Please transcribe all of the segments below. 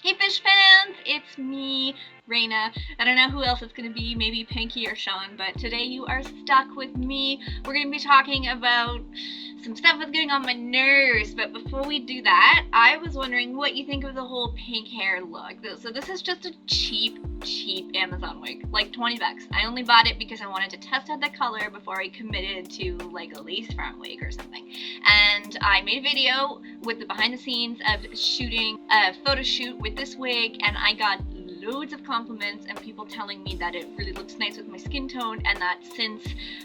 Hey fish fans, it's me, Raina. I don't know who else it's going to be, maybe Pinky or Sean, but today you are stuck with me. We're going to be talking about some stuff that's getting on my nerves, but before we do that, I was wondering what you think of the whole pink hair look. So this is just a cheap Amazon wig, like 20 bucks. I only bought it because I wanted to test out the color before I committed to like a lace front wig or something. And I made a video with the behind the scenes of shooting a photo shoot with this wig, and I got loads of compliments and people telling me that it really looks nice with my skin tone, and that since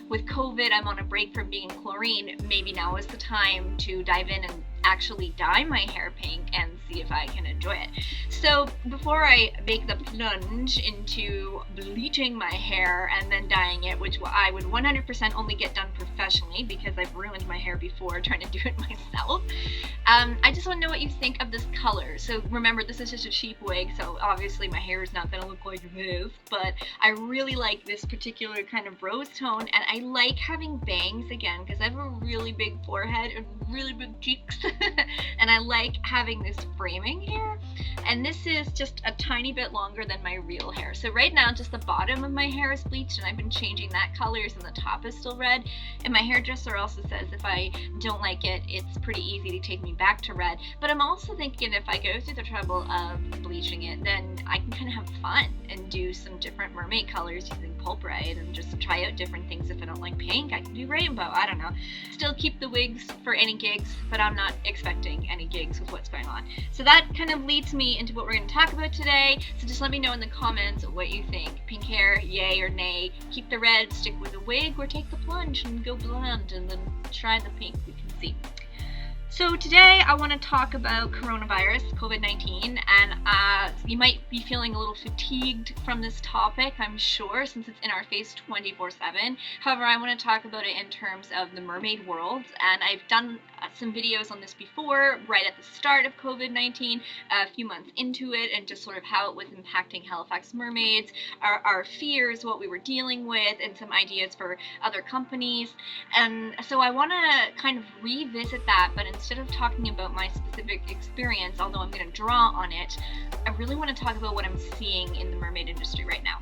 with COVID I'm on a break from being in chlorine, maybe now is the time to dive in and actually dye my hair pink and see if I can enjoy it. So before I make the plunge into bleaching my hair and then dyeing it, which I would 100% only get done professionally because I've ruined my hair before trying to do it myself, I just want to know what you think of this color. So remember, this is just a cheap wig, so obviously my hair is not going to look like this, but I really like this particular kind of rose tone, and I like having bangs again because I have a really big forehead and really big cheeks. And I like having this framing here, and this is just a tiny bit longer than my real hair. So right now just the bottom of my hair is bleached and I've been changing that colors, and the top is still red, and my hairdresser also says if I don't like it, it's pretty easy to take me back to red. But I'm also thinking if I go through the trouble of bleaching it, then I can kind of have fun and do some different mermaid colors using pulprite and just try out different things. If I don't like pink, I can do rainbow, I don't know. Still keep the wigs for any gigs, but I'm not expecting any gigs with what's going on. So that kind of leads me into what we're going to talk about today. So just let me know in the comments what you think. Pink hair, yay or nay? Keep the red, stick with the wig, or take the plunge and go blonde and then try the pink. We can see. So today I want to talk about coronavirus, COVID-19, and you might be feeling a little fatigued from this topic, I'm sure, since it's in our face 24/7. However, I want to talk about it in terms of the mermaid world, and I've done some videos on this before, right at the start of COVID-19, a few months into it, and just sort of how it was impacting Halifax Mermaids, our fears, what we were dealing with, and some ideas for other companies. And so I want to kind of revisit that, but instead of talking about my specific experience, although I'm going to draw on it, I really want to talk about what I'm seeing in the mermaid industry right now.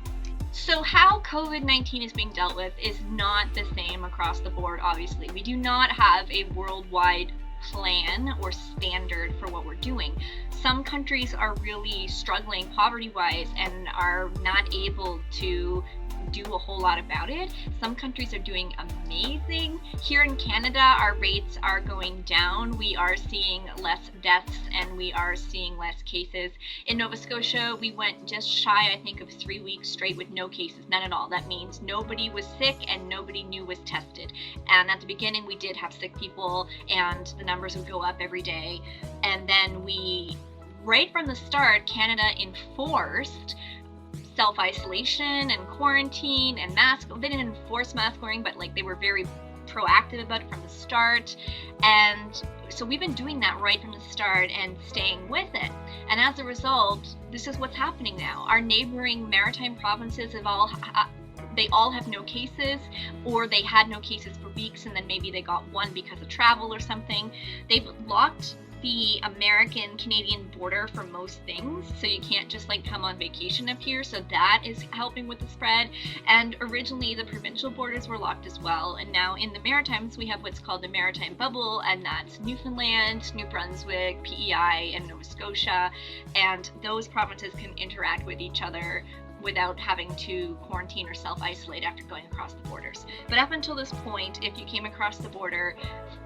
So how COVID-19 is being dealt with is not the same across the board, obviously. We do not have a worldwide plan or standard for what we're doing. Some countries are really struggling poverty-wise and are not able to do a whole lot about it. Some countries are doing amazing. Here in Canada, our rates are going down. We are seeing less deaths and we are seeing less cases. In Nova Scotia, we went just shy, I think, of 3 weeks straight with no cases, none at all. That means nobody was sick and nobody new was tested. And at the beginning, we did have sick people and the numbers would go up every day. And then right from the start, Canada enforced self-isolation and quarantine and mask. They didn't enforce mask wearing, but like they were very proactive about it from the start. And so we've been doing that right from the start and staying with it. And as a result, this is what's happening now. Our neighboring maritime provinces have they all have no cases, or they had no cases for weeks and then maybe they got one because of travel or something. They've locked the American-Canadian border for most things, so you can't just like come on vacation up here, so that is helping with the spread. And originally the provincial borders were locked as well, and now in the Maritimes we have what's called the Maritime Bubble, and that's Newfoundland, New Brunswick, PEI, and Nova Scotia, and those provinces can interact with each other without having to quarantine or self-isolate after going across the borders. But up until this point, if you came across the border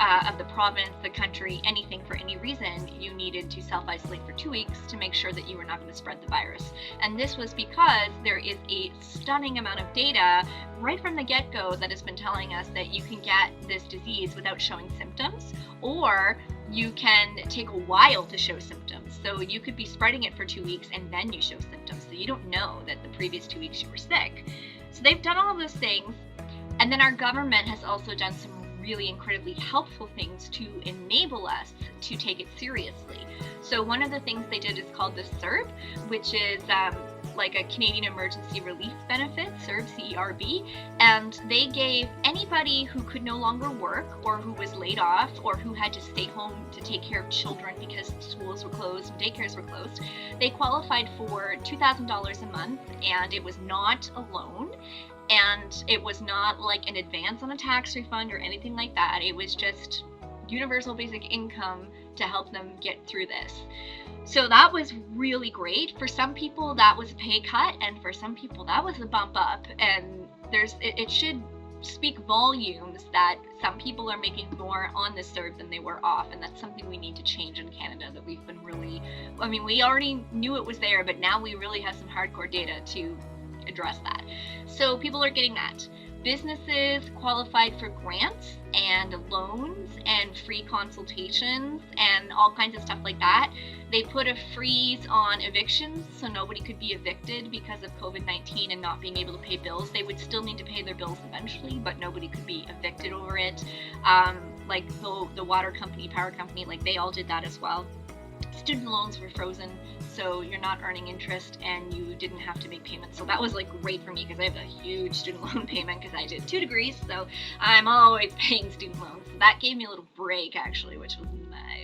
of the province, the country, anything for any reason, you needed to self-isolate for 2 weeks to make sure that you were not going to spread the virus. And this was because there is a stunning amount of data right from the get-go that has been telling us that you can get this disease without showing symptoms, or you can take a while to show symptoms. So you could be spreading it for 2 weeks and then you show symptoms. So you don't know that the previous 2 weeks you were sick. So they've done all of those things. And then our government has also done some really incredibly helpful things to enable us to take it seriously. So one of the things they did is called the CERB, which is like a Canadian Emergency Relief Benefit, CERB, C-E-R-B, and they gave anybody who could no longer work or who was laid off or who had to stay home to take care of children because schools were closed and daycares were closed, they qualified for $2,000 a month, and it was not a loan, and it was not like an advance on a tax refund or anything like that. It was just universal basic income to help them get through this. So that was really great. For some people that was a pay cut, and for some people that was a bump up, and it should speak volumes that some people are making more on this CERB than they were off, and that's something we need to change in Canada. That we've been really, I mean, we already knew it was there, but now we really have some hardcore data to address that. So people are getting that. Businesses qualified for grants and loans and free consultations and all kinds of stuff like that. They put a freeze on evictions, so nobody could be evicted because of COVID-19 and not being able to pay bills. They would still need to pay their bills eventually, but nobody could be evicted over it. Like the water company, power company, like they all did that as well. Student loans were frozen, so you're not earning interest and you didn't have to make payments. So that was like great for me because I have a huge student loan payment because I did 2 degrees, so I'm always paying student loans. So that gave me a little break actually, which was nice.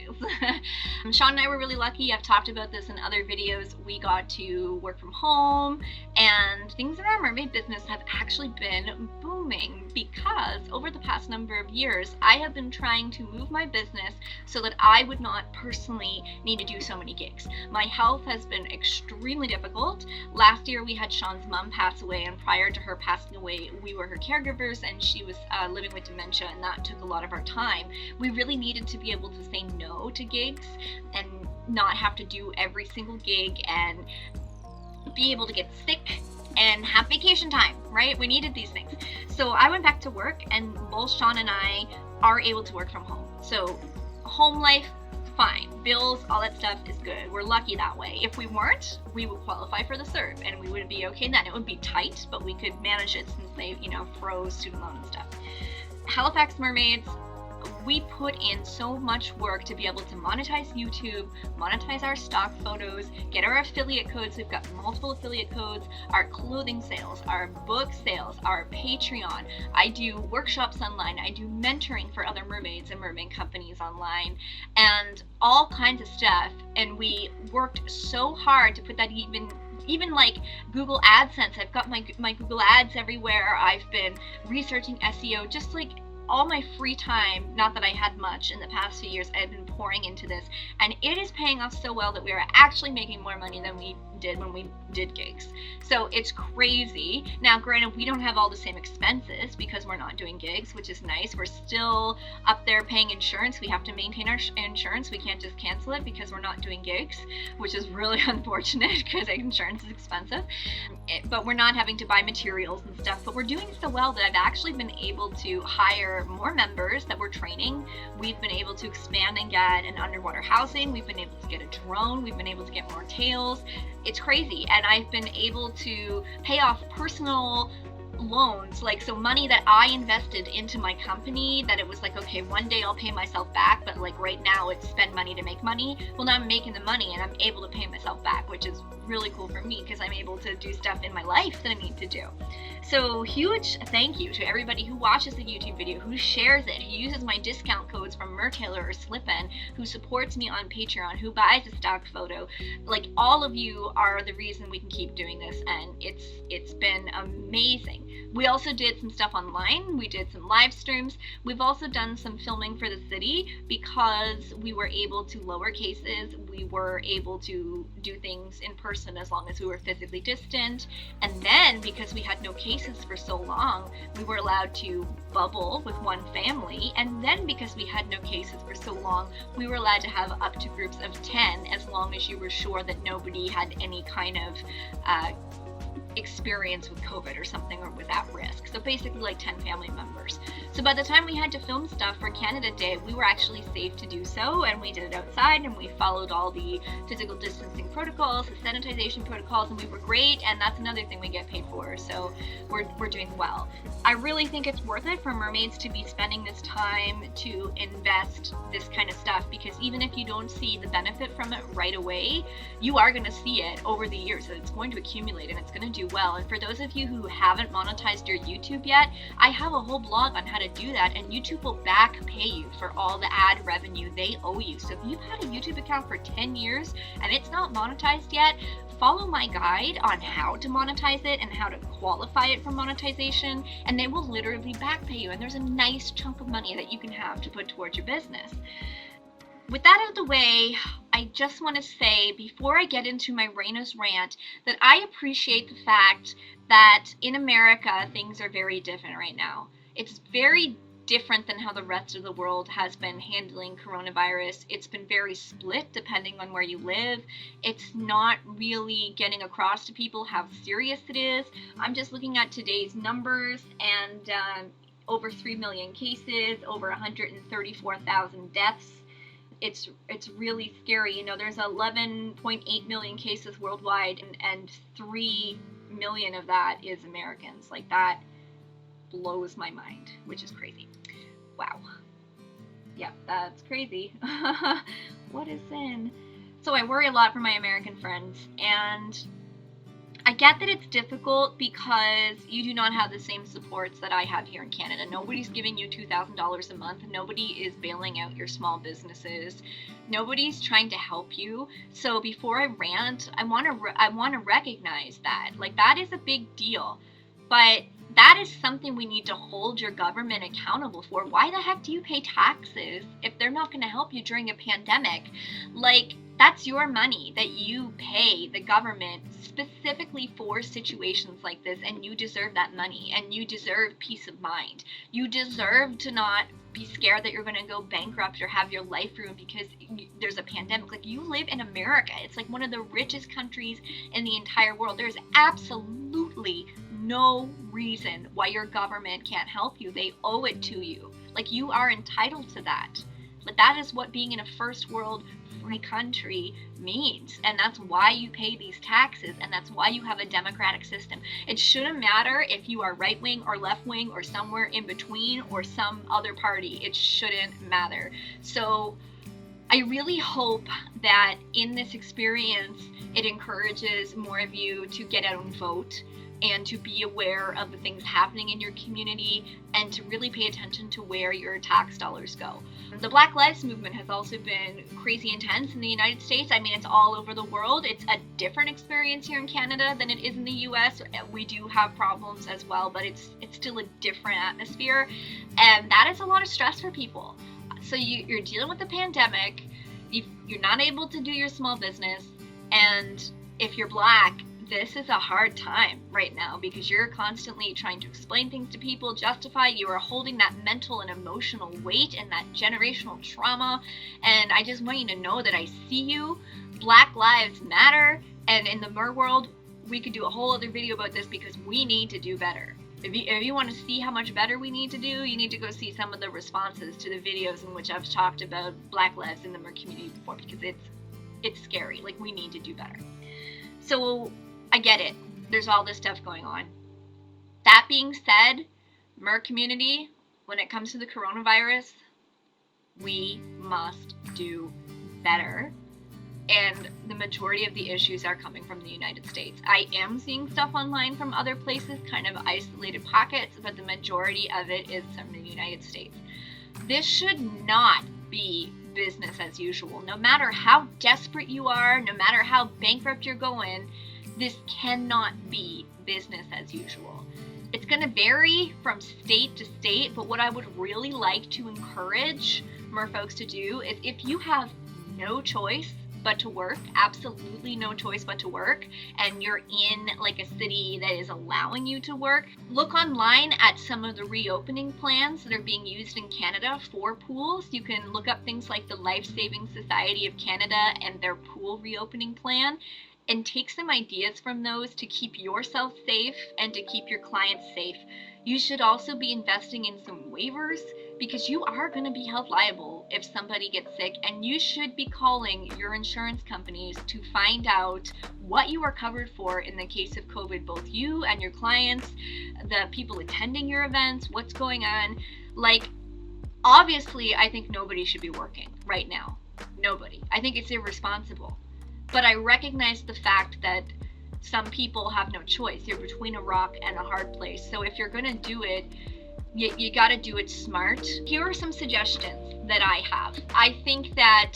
Sean and I were really lucky. I've talked about this in other videos. We got to work from home, and things in our mermaid business have actually been booming because over the past number of years, I have been trying to move my business so that I would not personally need to do so many gigs. My health has been extremely difficult. Last year we had Sean's mom pass away, and prior to her passing away, we were her caregivers, and she was living with dementia, and that took a lot of our time. We really needed to be able to say no to gigs and not have to do every single gig and be able to get sick and have vacation time, right? We needed these things. So I went back to work, and both Sean and I are able to work from home. So home life, fine. Bills, all that stuff is good. We're lucky that way. If we weren't, we would qualify for the CERB, and we would be okay then. It would be tight, but we could manage it since they, froze student loan and stuff. Halifax Mermaids, we put in so much work to be able to monetize YouTube, monetize our stock photos, get our affiliate codes. We've got multiple affiliate codes, our clothing sales, our book sales, our Patreon. I do workshops online. I do mentoring for other mermaids and mermaid companies online, and all kinds of stuff. And we worked so hard to put that even like Google AdSense. I've got my Google ads everywhere. I've been researching SEO, just like all my free time, not that I had much in the past few years, I've been pouring into this, and it is paying off so well that we are actually making more money than we did when we did gigs. So it's crazy. Now granted, we don't have all the same expenses because we're not doing gigs, which is nice. We're still up there paying insurance. We have to maintain our insurance. We can't just cancel it because we're not doing gigs, which is really unfortunate because insurance is expensive. But we're not having to buy materials and stuff, but we're doing so well that I've actually been able to hire more members that we're training. We've been able to expand and get an underwater housing. We've been able to get a drone. We've been able to get more tails. It's crazy. And I've been able to pay off personal loans, like, so money that I invested into my company, that it was like, okay, one day I'll pay myself back, but like right now it's spend money to make money. Well, now I'm making the money and I'm able to pay myself back, which is really cool for me because I'm able to do stuff in my life that I need to do. So huge thank you to everybody who watches the YouTube video, who shares it, who uses my discount codes from Mertailor or Slip-In, who supports me on Patreon, who buys a stock photo. Like, all of you are the reason we can keep doing this, and it's been amazing. We also did some stuff online. We did some live streams. We've also done some filming for the city because we were able to lower cases. We were able to do things in person as long as we were physically distant. And then because we had no cases for so long, we were allowed to bubble with one family. And then because we had no cases for so long, we were allowed to have up to groups of 10 as long as you were sure that nobody had any kind of experience with COVID or something, or was at risk. So basically like 10 family members. So by the time we had to film stuff for Canada Day, we were actually safe to do so, and we did it outside, and we followed all the physical distancing protocols, the sanitization protocols, and we were great, and that's another thing we get paid for, so we're doing well. I really think it's worth it for mermaids to be spending this time to invest this kind of stuff, because even if you don't see the benefit from it right away, you are going to see it over the years, and it's going to accumulate and it's going to do well. And for those of you who haven't monetized your YouTube yet, I have a whole blog on how to do that, and YouTube will back pay you for all the ad revenue they owe you. So if you've had a YouTube account for 10 years and it's not monetized yet, follow my guide on how to monetize it and how to qualify it for monetization, and they will literally back pay you, and there's a nice chunk of money that you can have to put towards your business. With that out of the way, I just want to say, before I get into my Raina's rant, that I appreciate the fact that in America, things are very different right now. It's very different than how the rest of the world has been handling coronavirus. It's been very split depending on where you live. It's not really getting across to people how serious it is. I'm just looking at today's numbers, and over 3 million cases, over 134,000 deaths. It's really scary. You know, there's 11.8 million cases worldwide, and 3 million of that is Americans. Like, that blows my mind, which is crazy. Wow. Yeah, that's crazy. What a sin. So I worry a lot for my American friends, and I get that it's difficult because you do not have the same supports that I have here in Canada. Nobody's giving you $2,000 a month. Nobody is bailing out your small businesses. Nobody's trying to help you. So before I rant, I want to recognize that. Like, that is a big deal. But that is something we need to hold your government accountable for. Why the heck do you pay taxes if they're not going to help you during a pandemic? Like, that's your money that you pay the government specifically for situations like this, and you deserve that money, and you deserve peace of mind. You deserve to not be scared that you're going to go bankrupt or have your life ruined because there's a pandemic. Like, you live in America. It's like one of the richest countries in the entire world. There's absolutely no reason why your government can't help you. They owe it to you. Like, you are entitled to that. But that is what being in a first world free country means, and that's why you pay these taxes, and that's why you have a democratic system. It shouldn't matter if you are right wing or left wing or somewhere in between or some other party. It shouldn't matter. So I really hope that in this experience it encourages more of you to get out and vote, and to be aware of the things happening in your community, and to really pay attention to where your tax dollars go. The Black Lives Movement has also been crazy intense in the United States. I mean, it's all over the world. It's a different experience here in Canada than it is in the US. We do have problems as well, but it's still a different atmosphere, and that is a lot of stress for people. So you're dealing with the pandemic, you're not able to do your small business, and if you're Black, this is a hard time right now because you're constantly trying to explain things to people, justify. You are holding that mental and emotional weight and that generational trauma. And I just want you to know that I see you. Black lives matter. And in the mer world, we could do a whole other video about this because we need to do better. If you want to see how much better we need to do, you need to go see some of the responses to the videos in which I've talked about Black lives in the mer community before, because it's scary. Like, we need to do better. So I get it. There's all this stuff going on. That being said, mer community, when it comes to the coronavirus, we must do better. And the majority of the issues are coming from the United States. I am seeing stuff online from other places, kind of isolated pockets, but the majority of it is from the United States. This should not be business as usual. No matter how desperate you are, no matter how bankrupt you're going, this cannot be business as usual. It's going to vary from state to state, but what I would really like to encourage merfolks to do is, if you have no choice but to work, absolutely no choice but to work, and you're in like a city that is allowing you to work, look online at some of the reopening plans that are being used in Canada for pools. You can look up things like the Life Saving Society of Canada and their pool reopening plan, and take some ideas from those to keep yourself safe and to keep your clients safe. You should also be investing in some waivers because you are going to be held liable if somebody gets sick, and you should be calling your insurance companies to find out what you are covered for in the case of COVID, both you and your clients, the people attending your events, what's going on. Like, obviously, I think nobody should be working right now. Nobody. I think it's irresponsible. But I recognize the fact that some people have no choice. You're between a rock and a hard place. So if you're going to do it, you got to do it smart. Here are some suggestions that I have. I think that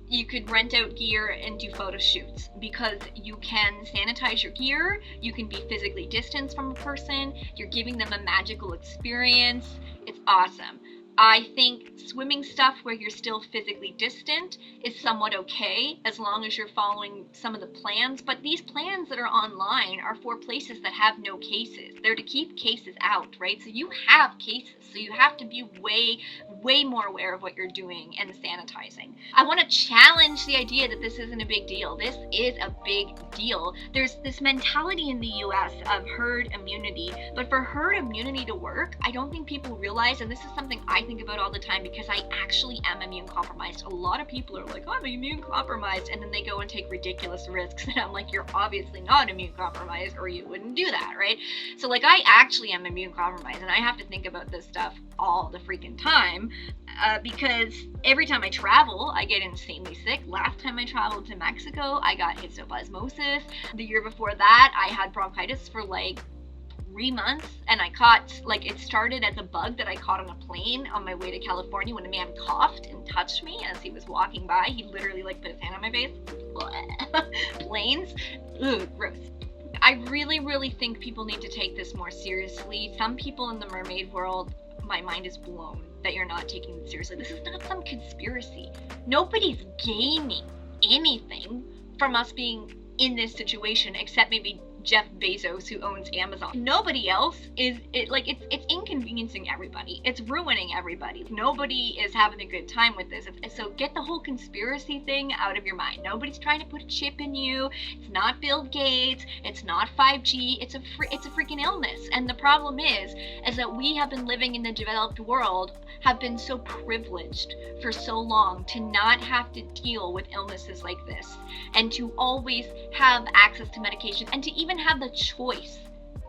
you could rent out gear and do photo shoots because you can sanitize your gear, you can be physically distanced from a person, you're giving them a magical experience. It's awesome. I think swimming stuff where you're still physically distant is somewhat okay as long as you're following some of the plans, but these plans that are online are for places that have no cases. They're to keep cases out, right? So you have cases, so you have to be way more aware of what you're doing and sanitizing. I want to challenge the idea that this isn't a big deal. This is a big deal. There's this mentality in the US of herd immunity, but for herd immunity to work, I don't think people realize, and this is something I think about all the time because I actually am immune compromised. A lot of people are like, oh, I'm immune compromised, and then they go and take ridiculous risks, and I'm like, you're obviously not immune compromised or you wouldn't do that, right? So like, I actually am immune compromised, and I have to think about this stuff all the freaking time because every time I travel, I get insanely sick. Last time I traveled to Mexico, I got histoplasmosis. The year before that, I had bronchitis for like 3 months, and I caught, like, it started as a bug that I caught on a plane on my way to California when a man coughed and touched me as he was walking by. He literally like put his hand on my face. Planes, ugh, gross. I really think people need to take this more seriously. Some people in the mermaid world, my mind is blown that you're not taking it seriously. This is not some conspiracy. Nobody's gaining anything from us being in this situation except maybe Jeff Bezos, who owns Amazon. Nobody else is, it's inconveniencing everybody. It's ruining everybody. Nobody is having a good time with this. So get the whole conspiracy thing out of your mind. Nobody's trying to put a chip in you. It's not Bill Gates. It's not 5G. It's a freaking illness. And the problem is that we have been living in the developed world, have been so privileged for so long to not have to deal with illnesses like this, and to always have access to medication, and to even have the choice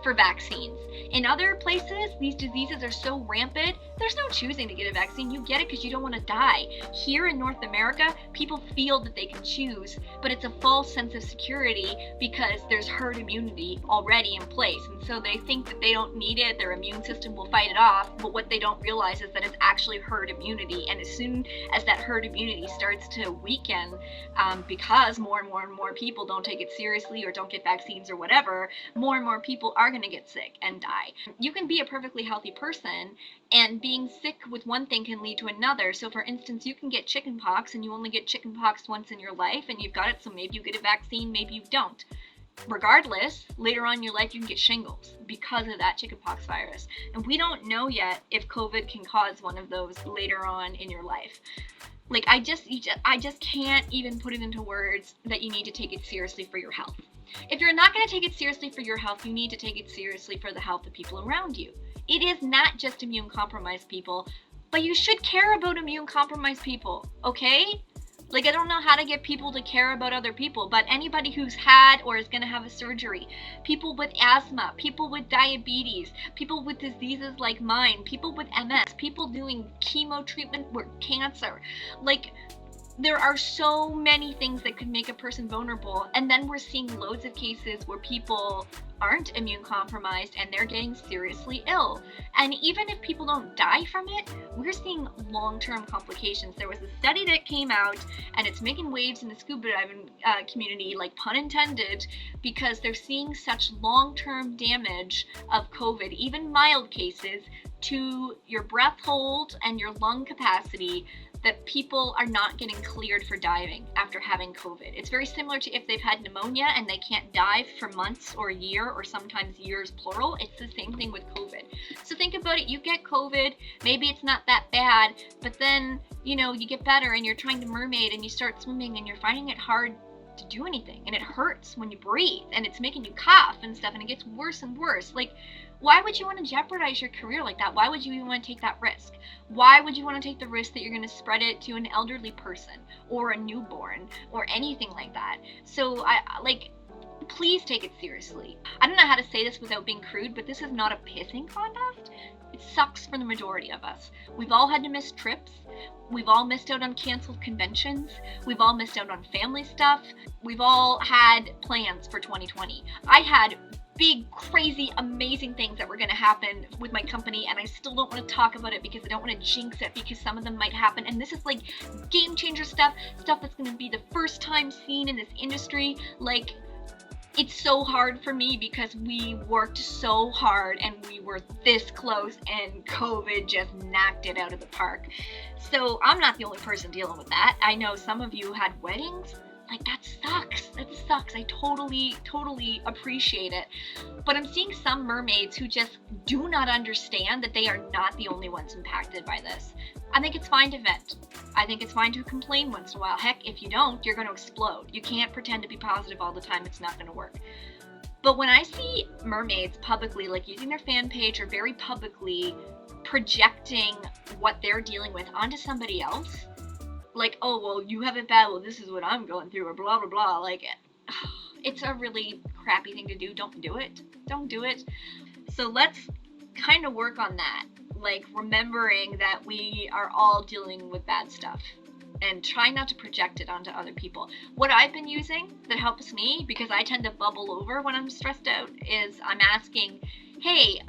for vaccines. In other places, these diseases are so rampant, there's no choosing to get a vaccine. You get it because you don't want to die. Here in North America, people feel that they can choose, but it's a false sense of security because there's herd immunity already in place. And so they think that they don't need it, their immune system will fight it off, but what they don't realize is that it's actually herd immunity. And as soon as that herd immunity starts to weaken, because more and more people don't take it seriously or don't get vaccines or whatever, more and more people are going to get sick and die. You can be a perfectly healthy person, and being sick with one thing can lead to another. So for instance, you can get chickenpox, and you only get chickenpox once in your life, and you've got it, so maybe you get a vaccine, maybe you don't. Regardless, later on in your life you can get shingles because of that chickenpox virus. And we don't know yet if COVID can cause one of those later on in your life. Like, I just can't even put it into words that you need to take it seriously for your health. If you're not going to take it seriously for your health, you need to take it seriously for the health of people around you. It is not just immune compromised people, but you should care about immune compromised people, okay? Like, I don't know how to get people to care about other people, but anybody who's had or is going to have a surgery, people with asthma, people with diabetes, people with diseases like mine, people with MS, people doing chemo treatment for cancer, like, there are so many things that could make a person vulnerable. And then we're seeing loads of cases where people aren't immune compromised and they're getting seriously ill. And even if people don't die from it, we're seeing long-term complications. There was a study that came out, and it's making waves in the scuba diving community, like, pun intended, because they're seeing such long-term damage of COVID, even mild cases, to your breath hold and your lung capacity, that people are not getting cleared for diving after having COVID. It's very similar to if they've had pneumonia and they can't dive for months or a year, or sometimes years plural. It's the same thing with COVID. So think about it. You get COVID, maybe it's not that bad, but then, you know, you get better and you're trying to mermaid and you start swimming and you're finding it hard to do anything, and it hurts when you breathe, and it's making you cough and stuff, and it gets worse and worse. Like, why would you want to jeopardize your career like that? Why would you even want to take that risk? Why would you want to take the risk that you're going to spread it to an elderly person or a newborn or anything like that? So please take it seriously. I don't know how to say this without being crude, but this is not a pissing contest. It sucks for the majority of us. We've all had to miss trips. We've all missed out on canceled conventions. We've all missed out on family stuff. We've all had plans for 2020. I had big, crazy, amazing things that were going to happen with my company, and I still don't want to talk about it because I don't want to jinx it, because some of them might happen. And this is like game changer stuff that's going to be the first time seen in this industry. Like, it's so hard for me because we worked so hard and we were this close, and COVID just knocked it out of the park. So I'm not the only person dealing with that. I know some of you had weddings. Like, that sucks. That sucks. I totally appreciate it. But I'm seeing some mermaids who just do not understand that they are not the only ones impacted by this. I think it's fine to vent. I think it's fine to complain once in a while. Heck, if you don't, you're going to explode. You can't pretend to be positive all the time. It's not going to work. But when I see mermaids publicly, like using their fan page or very publicly projecting what they're dealing with onto somebody else, like, oh, well, you have it bad, well, this is what I'm going through, or blah, blah, blah. Like, it's a really crappy thing to do. Don't do it. Don't do it. So let's kind of work on that. Like, remembering that we are all dealing with bad stuff and trying not to project it onto other people. What I've been using that helps me, because I tend to bubble over when I'm stressed out, is I'm asking, hey,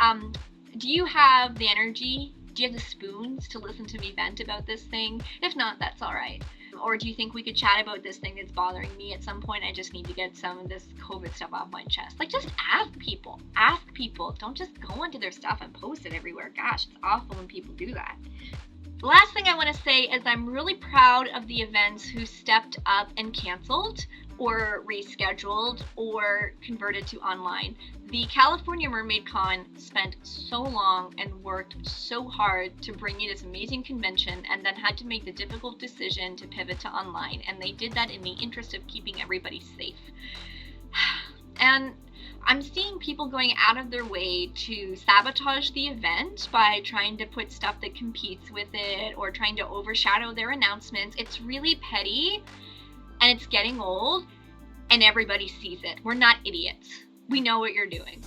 do you have the energy? Do you have the spoons to listen to me vent about this thing? If not, that's all right. Or do you think we could chat about this thing that's bothering me at some point? I just need to get some of this COVID stuff off my chest. Like, just ask people. Ask people. Don't just go into their stuff and post it everywhere. Gosh, it's awful when people do that. The last thing I want to say is I'm really proud of the events who stepped up and canceled or rescheduled or converted to online. The California Mermaid Con spent so long and worked so hard to bring you this amazing convention, and then had to make the difficult decision to pivot to online, and they did that in the interest of keeping everybody safe. And I'm seeing people going out of their way to sabotage the event by trying to put stuff that competes with it or trying to overshadow their announcements. It's really petty, and it's getting old, and everybody sees it. We're not idiots. We know what you're doing.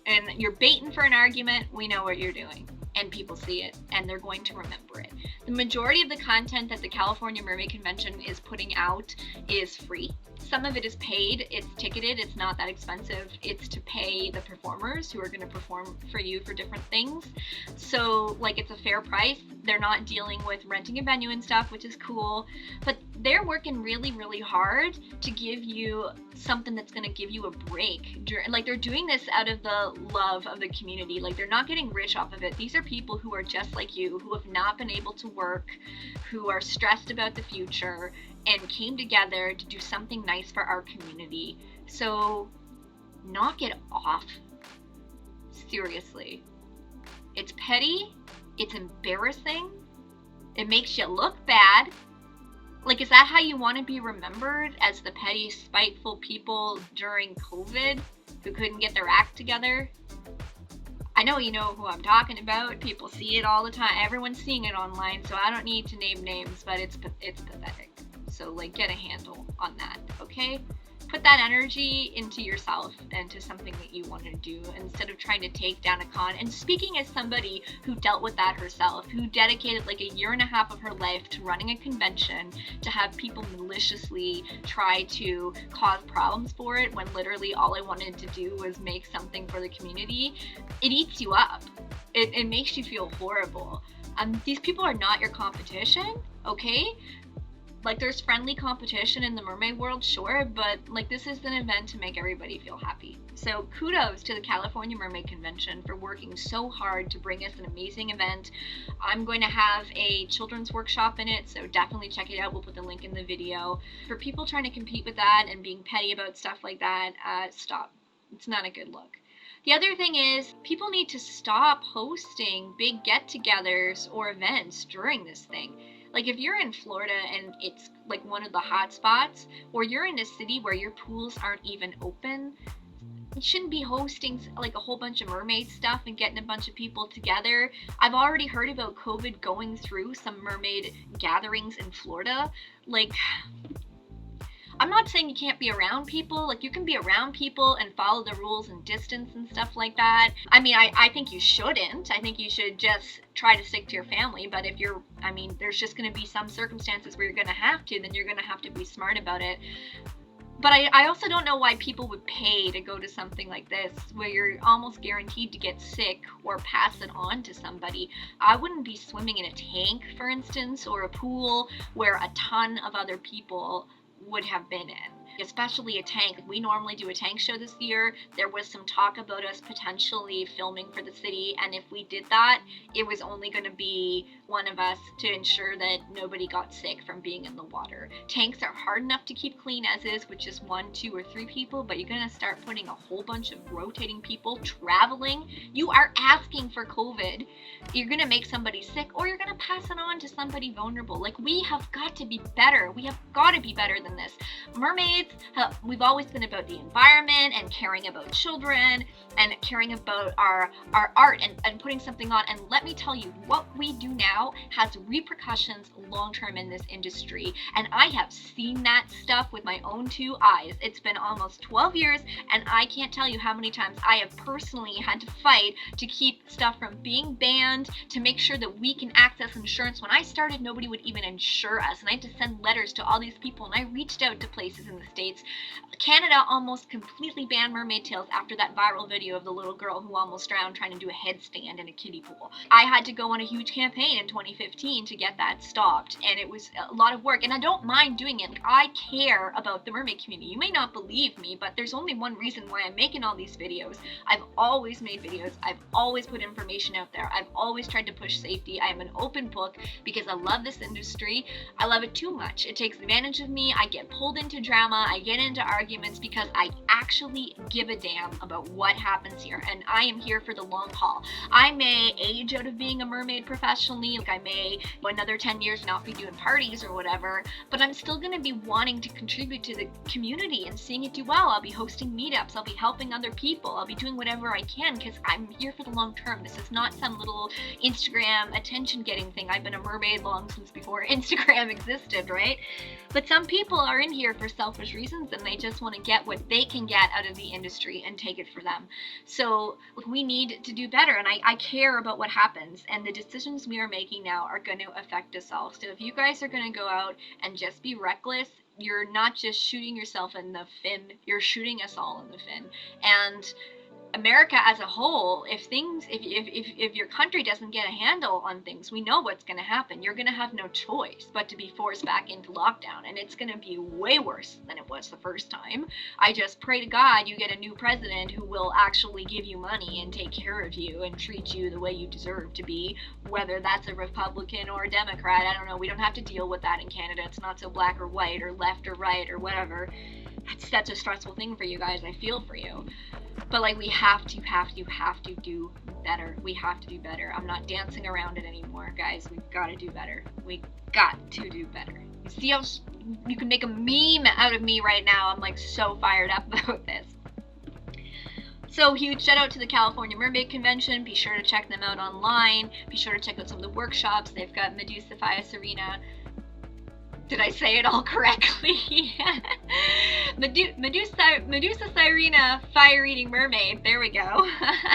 And you're baiting for an argument. We know what you're doing. And people see it, and they're going to remember it. The majority of the content that the California Mermaid Convention is putting out is free. Some of it is paid. It's ticketed. It's not that expensive. It's to pay the performers who are going to perform for you for different things. So, like, it's a fair price. They're not dealing with renting a venue and stuff, which is cool. But they're working really, really hard to give you something that's going to give you a break. Like, they're doing this out of the love of the community. Like, they're not getting rich off of it. These are people who are just like you, who have not been able to work, who are stressed about the future, and came together to do something nice for our community. So, knock it off. Seriously. It's petty. It's embarrassing. It makes you look bad. Like, is that how you want to be remembered? As the petty, spiteful people during COVID who couldn't get their act together? I know you know who I'm talking about. People see it all the time. Everyone's seeing it online, so I don't need to name names, but it's pathetic. So, like, get a handle on that, okay? Put that energy into yourself and to something that you want to do instead of trying to take down a con. And speaking as somebody who dealt with that herself, who dedicated like 1.5 years of her life to running a convention, to have people maliciously try to cause problems for it when literally all I wanted to do was make something for the community, it eats you up. It makes you feel horrible. These people are not your competition, okay? Like, there's friendly competition in the mermaid world, sure, but like, this is an event to make everybody feel happy. So kudos to the California Mermaid Convention for working so hard to bring us an amazing event. I'm going to have a children's workshop in it, so definitely check it out. We'll put the link in the video. For people trying to compete with that and being petty about stuff like that, stop. It's not a good look. The other thing is, people need to stop hosting big get-togethers or events during this thing. Like if you're in Florida and it's like one of the hot spots, or you're in a city where your pools aren't even open, you shouldn't be hosting like a whole bunch of mermaid stuff and getting a bunch of people together. I've already heard about COVID going through some mermaid gatherings in Florida. Like, I'm not saying you can't be around people. Like, you can be around people and follow the rules and distance and stuff like that. I mean, I think you shouldn't. I think you should just try to stick to your family. But if you're, I mean, there's just going to be some circumstances where you're going to have to, then you're going to have to be smart about it. But I also don't know why people would pay to go to something like this where you're almost guaranteed to get sick or pass it on to somebody. I wouldn't be swimming in a tank, for instance, or a pool where a ton of other people would have been in, especially a tank. We normally do a tank show this year. There was some talk about us potentially filming for the city, and if we did that, it was only going to be one of us to ensure that nobody got sick from being in the water. Tanks are hard enough to keep clean as is, with just 1, 2, or 3 people, but you're going to start putting a whole bunch of rotating people traveling. You are asking for COVID. You're going to make somebody sick, or you're going to pass it on to somebody vulnerable. Like, we have got to be better. We have got to be better than this. Mermaids, we've always been about the environment and caring about children and caring about our art and putting something on. And let me tell you, what we do now has repercussions long-term in this industry. And I have seen that stuff with my own 2 eyes. It's been almost 12 years, and I can't tell you how many times I have personally had to fight to keep stuff from being banned, to make sure that we can access insurance. When I started, nobody would even insure us, and I had to send letters to all these people, and I reached out to places in the States. Canada almost completely banned mermaid tails after that viral video of the little girl who almost drowned trying to do a headstand in a kiddie pool. I had to go on a huge campaign in 2015 to get that stopped, and it was a lot of work, and I don't mind doing it. Like, I care about the mermaid community. You may not believe me, but there's only one reason why I'm making all these videos. I've always made videos. I've always put information out there. I've always tried to push safety. I am an open book because I love this industry. I love it too much. It takes advantage of me. I get pulled into drama. I get into arguments because I actually give a damn about what happens here, and I am here for the long haul. I may age out of being a mermaid professionally. Like, I may another 10 years not be doing parties or whatever, but I'm still going to be wanting to contribute to the community and seeing it do well. I'll be hosting meetups. I'll be helping other people. I'll be doing whatever I can because I'm here for the long term. This is not some little Instagram attention getting thing. I've been a mermaid long since before Instagram existed, right? But some people are in here for selfish reasons, and they just want to get what they can get out of the industry and take it for them. So we need to do better, and I care about what happens, and the decisions we are making now are going to affect us all. So if you guys are going to go out and just be reckless, you're not just shooting yourself in the fin, you're shooting us all in the fin. And America as a whole, if your country doesn't get a handle on things, we know what's going to happen. You're going to have no choice but to be forced back into lockdown, and it's going to be way worse than it was the first time. I just pray to God you get a new president who will actually give you money and take care of you and treat you the way you deserve to be, whether that's a Republican or a Democrat. I don't know. We don't have to deal with that in Canada. It's not so black or white or left or right or whatever. That's a stressful thing for you guys. I feel for you. But like, we have to do better. We have to do better. I'm not dancing around it anymore, guys. We've got to do better. We got to do better. You see how you can make a meme out of me right now? I'm like so fired up about this. So huge shout out to the California Mermaid Convention. Be sure to check them out online. Be sure to check out some of the workshops. They've got Medusa Arena. Did I say it all correctly? Medusa Sirena, fire-eating mermaid. There we go.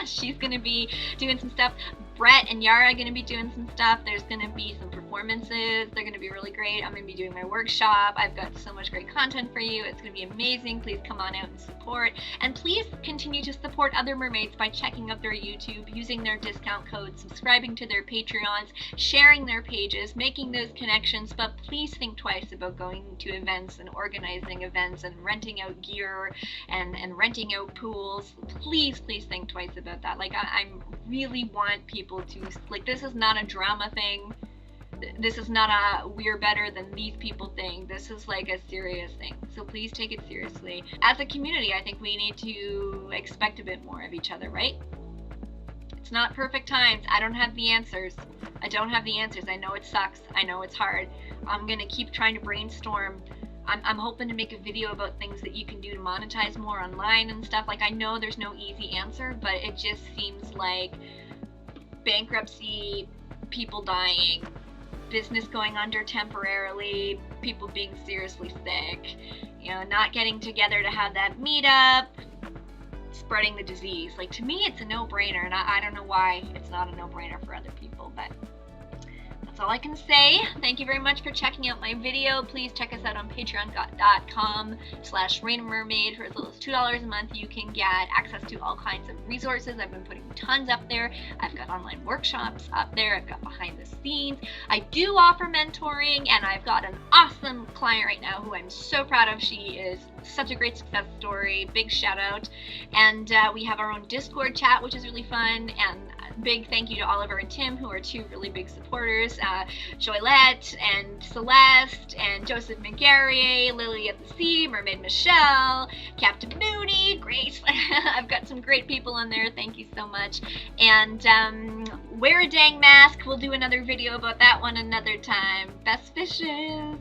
She's going to be doing some stuff. Brett and Yara are going to be doing some stuff. There's going to be some performances. They're going to be really great. I'm going to be doing my workshop. I've got so much great content for you. It's going to be amazing. Please come on out and support. And please continue to support other mermaids by checking out their YouTube, using their discount codes, subscribing to their Patreons, sharing their pages, making those connections. But please think twice about going to events and organizing events and renting out gear and renting out pools. Please think twice about that. Like, I really want people to, like, this is not a drama thing. This is not a we're better than these people thing. This is like a serious thing. So please take it seriously. As a community, I think we need to expect a bit more of each other, right? It's not perfect times. I don't have the answers. I don't have the answers. I know it sucks. I know it's hard. I'm gonna keep trying to brainstorm. I'm hoping to make a video about things that you can do to monetize more online and stuff. Like, I know there's no easy answer, but it just seems like bankruptcy, people dying, business going under temporarily, people being seriously sick, you know, not getting together to have that meetup, spreading the disease. Like, to me, it's a no-brainer, and I don't know why it's not a no-brainer for other people, but that's all I can say. Thank you very much for checking out my video. Please check us out on patreon.com/Raina Mermaid. For as little as $2 a month, you can get access to all kinds of resources. I've been putting tons up there. I've got online workshops up there. I've got behind the scenes. I do offer mentoring, and I've got an awesome client right now who I'm so proud of. She is such a great success story. Big shout out. And we have our own Discord chat, which is really fun. And big thank you to Oliver and Tim, who are two really big supporters. Joylette and Celeste and Joseph McGarry, Lily at the Sea, Mermaid Michelle, Captain Mooney, Grace. I've got some great people on there. Thank you so much. And wear a dang mask. We'll do another video about that one another time. Best fishes.